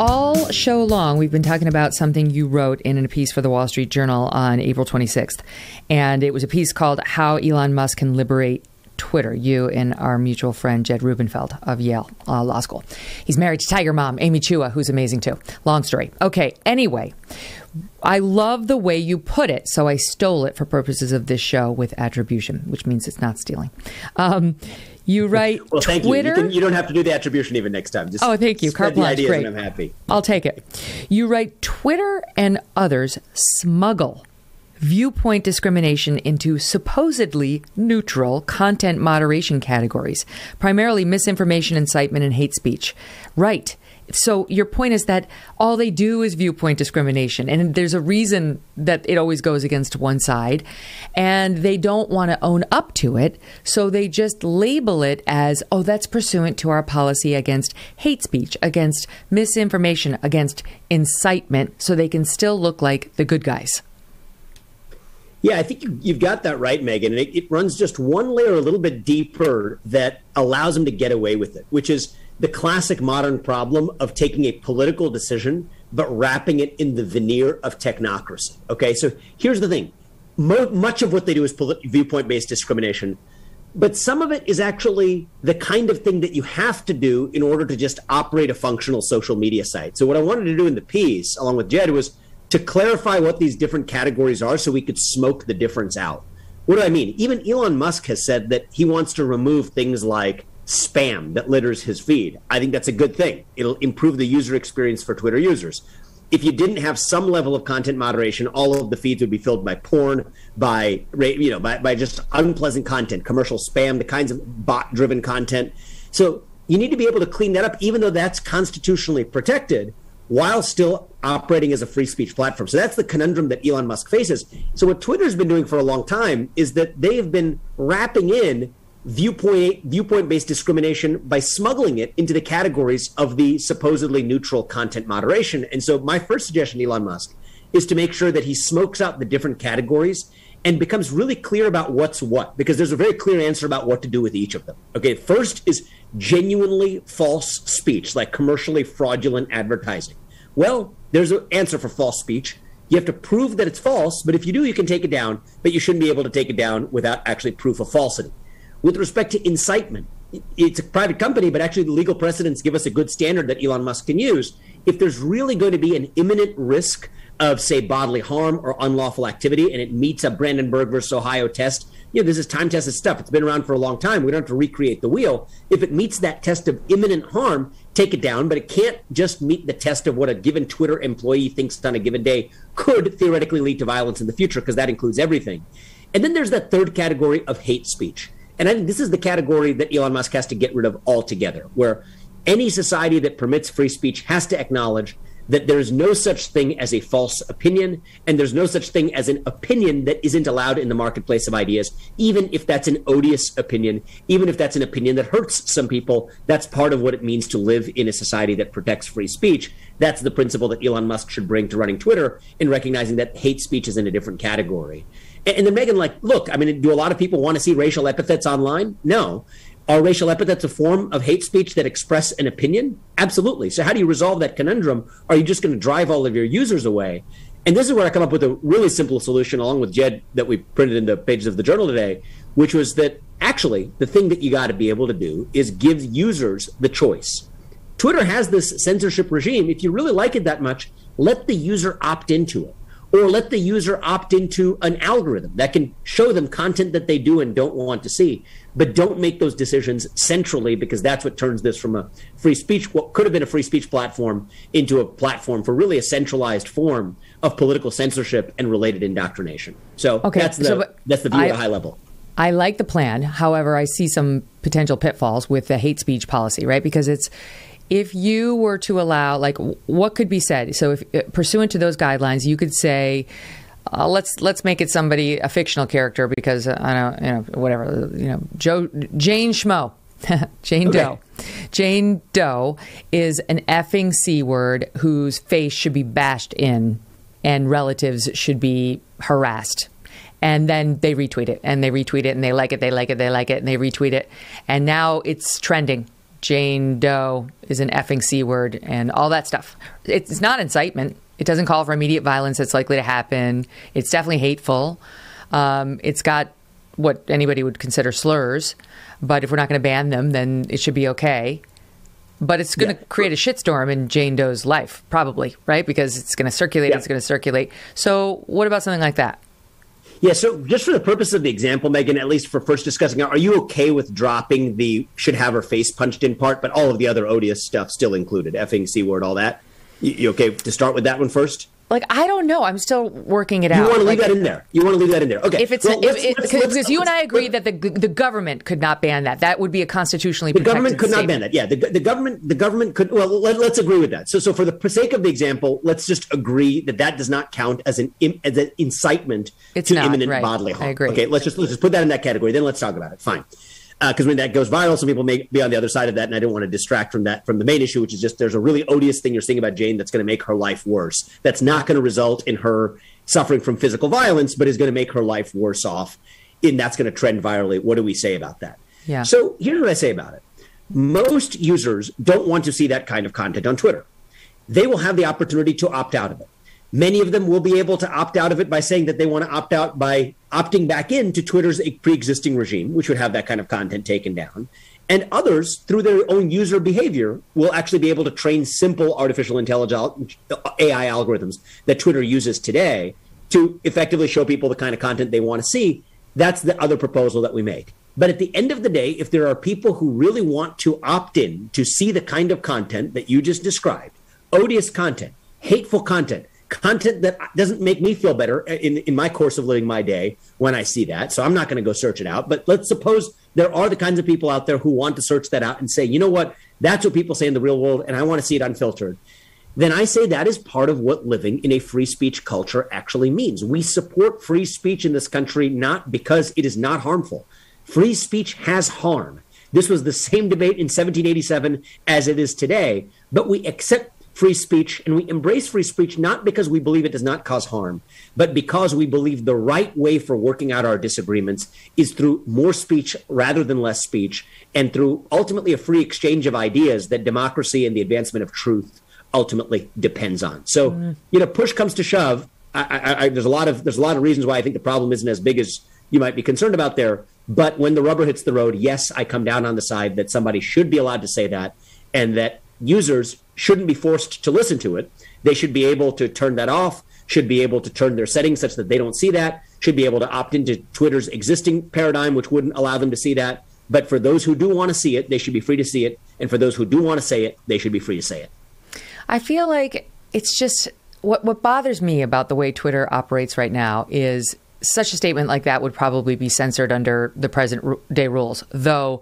all show long, we've been talking about something you wrote in a piece for the Wall Street Journal on April 26th. And it was a piece called How Elon Musk Can Liberate Twitter, you and our mutual friend Jed Rubenfeld of Yale Law School. He's married to Tiger Mom, Amy Chua, who's amazing too. Long story. Okay, anyway, I love the way you put it, so I stole it for purposes of this show with attribution, which means it's not stealing. You write well, thank Twitter. You don't have to do the attribution even next time. Just thank you. Carte blanche, great. And I'm happy. I'll take it. You write Twitter and others smuggle viewpoint discrimination into supposedly neutral content moderation categories, primarily misinformation, incitement, and hate speech. Right. So your point is that all they do is viewpoint discrimination, and there's a reason that it always goes against one side, and they don't want to own up to it, so they just label it as, oh, that's pursuant to our policy against hate speech, against misinformation, against incitement, so they can still look like the good guys. Yeah, I think you've got that right, Megyn. And it runs just one layer a little bit deeper that allows them to get away with it, which is the classic modern problem of taking a political decision, but wrapping it in the veneer of technocracy. Okay, so here's the thing. Much of what they do is viewpoint-based discrimination, but some of it is actually the kind of thing that you have to do in order to just operate a functional social media site. So what I wanted to do in the piece, along with Jed, was to clarify what these different categories are so we could smoke the difference out. What do I mean? Even Elon Musk has said that he wants to remove things like spam that litters his feed. I think that's a good thing. It'll improve the user experience for Twitter users. If you didn't have some level of content moderation, all of the feeds would be filled by porn, by just unpleasant content, commercial spam, the kinds of bot-driven content. So you need to be able to clean that up, even though that's constitutionally protected, while still operating as a free speech platform. So that's the conundrum that Elon Musk faces. So what Twitter's been doing for a long time is that they have been wrapping in viewpoint-based discrimination by smuggling it into the categories of the supposedly neutral content moderation. And so my first suggestion to Elon Musk is to make sure that he smokes out the different categories and becomes really clear about what's what, because there's a very clear answer about what to do with each of them. Okay, first is genuinely false speech, like commercially fraudulent advertising. Well, there's an answer for false speech. You have to prove that it's false, but if you do, you can take it down, but you shouldn't be able to take it down without actually proof of falsity. With respect to incitement, it's a private company, but actually the legal precedents give us a good standard that Elon Musk can use. If there's really going to be an imminent risk of, say, bodily harm or unlawful activity, and it meets a Brandenburg versus Ohio test, this is time-tested stuff. It's been around for a long time. We don't have to recreate the wheel. If it meets that test of imminent harm, take it down, but it can't just meet the test of what a given Twitter employee thinks on a given day could theoretically lead to violence in the future, because that includes everything. And then there's that third category of hate speech. And I think this is the category that Elon Musk has to get rid of altogether, where any society that permits free speech has to acknowledge that there's no such thing as a false opinion, and there's no such thing as an opinion that isn't allowed in the marketplace of ideas, even if that's an odious opinion, even if that's an opinion that hurts some people. That's part of what it means to live in a society that protects free speech. That's the principle that Elon Musk should bring to running Twitter, in recognizing that hate speech is in a different category. And then Megyn, look, I mean, do a lot of people want to see racial epithets online? No. Are racial epithets a form of hate speech that express an opinion? Absolutely. So how do you resolve that conundrum? Are you just going to drive all of your users away? And this is where I come up with a really simple solution, along with Jed, that we printed in the pages of the journal today, which was that actually the thing that you got to be able to do is give users the choice. Twitter has this censorship regime. If you really like it that much, let the user opt into it. Or let the user opt into an algorithm that can show them content that they do and don't want to see. But don't make those decisions centrally, because that's what turns this from a free speech, what could have been a free speech platform, into a platform for really a centralized form of political censorship and related indoctrination. So that's the view at a high level. I like the plan. However, I see some potential pitfalls with the hate speech policy, right? Because if you were to allow, what could be said? So if pursuant to those guidelines, you could say, let's make it somebody, a fictional character, because Jane Schmo, Jane Doe. Jane Doe is an effing C word whose face should be bashed in and relatives should be harassed. And then they retweet it, and they retweet it, and they like it, and they retweet it. And now it's trending. Jane Doe is an effing C word and all that stuff. It's not incitement. It doesn't call for immediate violence that's likely to happen. It's definitely hateful. It's got what anybody would consider slurs. But if we're not going to ban them, then it should be okay. But it's going to create a shitstorm in Jane Doe's life, probably, right? Because it's going to circulate. Yeah. It's going to circulate. So what about something like that? Yeah, so just for the purpose of the example, Megyn, at least for first discussing, are you okay with dropping the should have her face punched in part, but all of the other odious stuff still included, effing, C-word, all that? You okay to start with that one first? Like, I don't know. I'm still working it out. You want to leave that in there? You want to leave that in there? Okay. If it's because you and I agree that the government could not ban that. That would be a constitutionally protected statement. The government could not ban that. Yeah, the government could. Well, let's agree with that. So for the sake of the example, let's just agree that does not count as an incitement to imminent bodily harm. I agree. Okay, let's just put that in that category. Then let's talk about it. Fine. Because when that goes viral, some people may be on the other side of that, and I don't want to distract from that, from the main issue, which is just there's a really odious thing you're saying about Jane that's going to make her life worse. That's not going to result in her suffering from physical violence, but is going to make her life worse off, and that's going to trend virally. What do we say about that? Yeah. So here's what I say about it. Most users don't want to see that kind of content on Twitter. They will have the opportunity to opt out of it. Many of them will be able to opt out of it by saying that they want to opt out by opting back into Twitter's pre-existing regime, which would have that kind of content taken down. And others, through their own user behavior, will actually be able to train simple artificial intelligence, AI algorithms that Twitter uses today to effectively show people the kind of content they want to see. That's the other proposal that we make. But at the end of the day, if there are people who really want to opt in to see the kind of content that you just described, odious content, hateful content that doesn't make me feel better in my course of living my day when I see that. So I'm not going to go search it out. But let's suppose there are the kinds of people out there who want to search that out and say, you know what, that's what people say in the real world, and I want to see it unfiltered. Then I say that is part of what living in a free speech culture actually means. We support free speech in this country not because it is not harmful. Free speech has harm. This was the same debate in 1787 as it is today, but we accept free speech, and we embrace free speech not because we believe it does not cause harm, but because we believe the right way for working out our disagreements is through more speech rather than less speech, and through ultimately a free exchange of ideas that democracy and the advancement of truth ultimately depends on. So, push comes to shove. There's a lot of reasons why I think the problem isn't as big as you might be concerned about there. But when the rubber hits the road, yes, I come down on the side that somebody should be allowed to say that, and that users shouldn't be forced to listen to it. They should be able to turn that off, should be able to turn their settings such that they don't see that, should be able to opt into Twitter's existing paradigm, which wouldn't allow them to see that. But for those who do want to see it, they should be free to see it. And for those who do want to say it, they should be free to say it. I feel like it's just what bothers me about the way Twitter operates right now is such a statement like that would probably be censored under the present day rules, though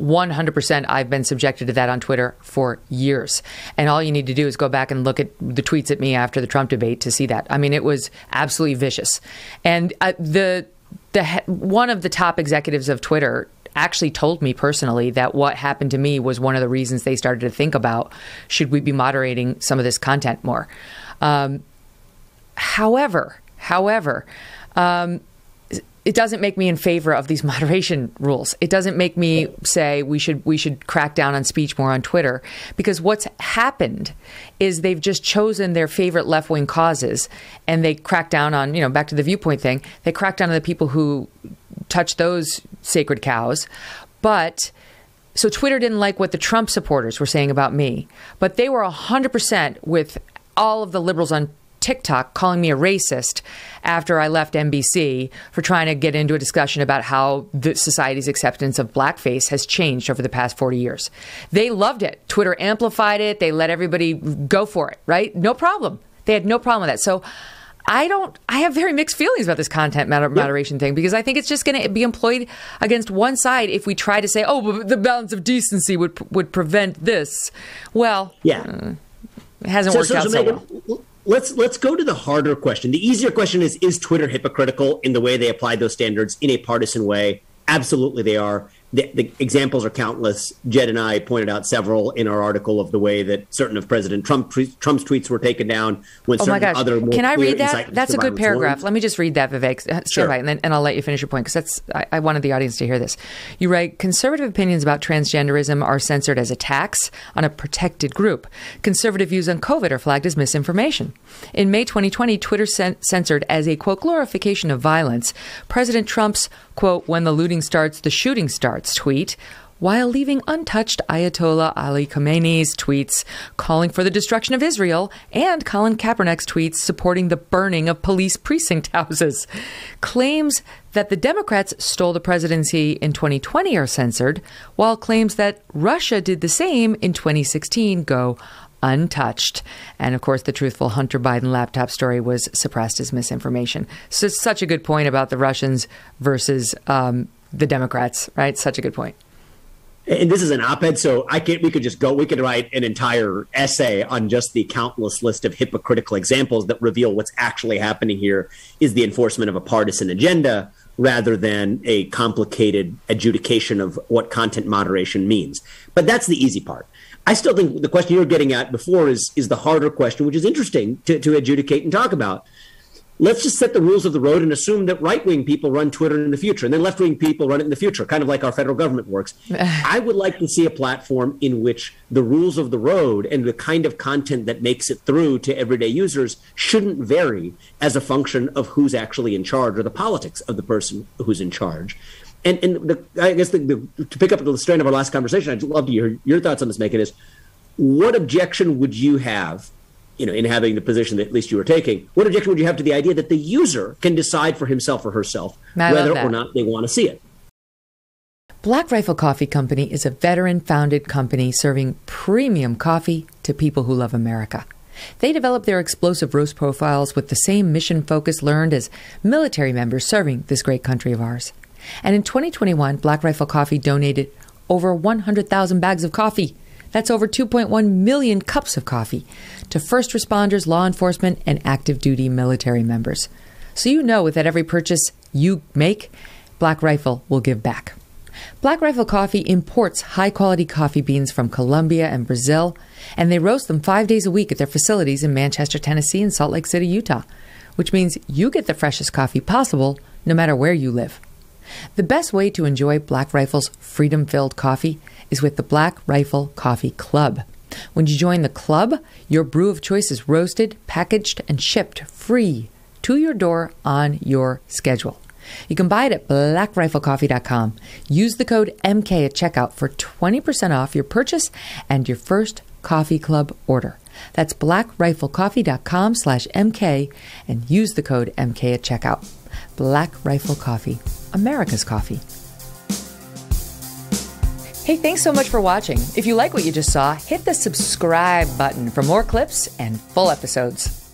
100% I've been subjected to that on Twitter for years. And all you need to do is go back and look at the tweets at me after the Trump debate to see that. I mean, it was absolutely vicious. And one of the top executives of Twitter actually told me personally that what happened to me was one of the reasons they started to think about, should we be moderating some of this content more? However, it doesn't make me in favor of these moderation rules. It doesn't make me say we should crack down on speech more on Twitter, because what's happened is they've just chosen their favorite left-wing causes and they crack down on, back to the Viewpoint thing, they crack down on the people who touch those sacred cows. But so Twitter didn't like what the Trump supporters were saying about me, but they were 100% with all of the liberals on TikTok calling me a racist after I left NBC for trying to get into a discussion about how the society's acceptance of blackface has changed over the past 40 years. They loved it. Twitter amplified it. They let everybody go for it, right? No problem. They had no problem with that. So I have very mixed feelings about this content moderation thing, because I think it's just going to be employed against one side if we try to say, oh, the balance of decency would prevent this. Well, it hasn't worked out so well. Let's go to the harder question. The easier question is Twitter hypocritical in the way they apply those standards in a partisan way? Absolutely they are. the examples are countless. Jed and I pointed out several in our article of the way that certain of President Trump's tweets were taken down when certain other more Can I read that? incitements That's to a good violence paragraph. weren't. Let me just read that, Vivek. Stand Sure. by, and I'll let you finish your point, because I wanted the audience to hear this. You write, conservative opinions about transgenderism are censored as attacks on a protected group. Conservative views on COVID are flagged as misinformation. In May 2020, Twitter censored as a, quote, glorification of violence President Trump's, quote, when the looting starts, the shooting starts tweet, while leaving untouched Ayatollah Ali Khamenei's tweets calling for the destruction of Israel and Colin Kaepernick's tweets supporting the burning of police precinct houses. Claims that the Democrats stole the presidency in 2020 are censored, while claims that Russia did the same in 2016 go untouched. And of course, the truthful Hunter Biden laptop story was suppressed as misinformation. So it's such a good point about the Russians versus the Democrats, right? Such a good point. And this is an op-ed, so we could write an entire essay on just the countless list of hypocritical examples that reveal what's actually happening here is the enforcement of a partisan agenda rather than a complicated adjudication of what content moderation means. But that's the easy part. I still think the question you were getting at before is the harder question, which is interesting to adjudicate and talk about. Let's just set the rules of the road and assume that right-wing people run Twitter in the future and then left-wing people run it in the future, kind of like our federal government works. I would like to see a platform in which the rules of the road and the kind of content that makes it through to everyday users shouldn't vary as a function of who's actually in charge or the politics of the person who's in charge. And I guess to pick up the strain of our last conversation, I'd love to hear your thoughts on this, Megyn, is what objection would you have, in having the position that at least you were taking, what objection would you have to the idea that the user can decide for himself or herself whether or not they want to see it? Black Rifle Coffee Company is a veteran-founded company serving premium coffee to people who love America. They develop their explosive roast profiles with the same mission focus learned as military members serving this great country of ours. And in 2021, Black Rifle Coffee donated over 100,000 bags of coffee. That's over 2.1 million cups of coffee to first responders, law enforcement, and active duty military members. So with that every purchase you make, Black Rifle will give back. Black Rifle Coffee imports high-quality coffee beans from Colombia and Brazil, and they roast them 5 days a week at their facilities in Manchester, Tennessee, and Salt Lake City, Utah, which means you get the freshest coffee possible no matter where you live. The best way to enjoy Black Rifle's freedom-filled coffee is with the Black Rifle Coffee Club. When you join the club, your brew of choice is roasted, packaged, and shipped free to your door on your schedule. You can buy it at blackriflecoffee.com. Use the code MK at checkout for 20% off your purchase and your first coffee club order. That's blackriflecoffee.com/MK and use the code MK at checkout. Black Rifle Coffee, America's coffee. Hey, thanks so much for watching. If you like what you just saw, hit the subscribe button for more clips and full episodes.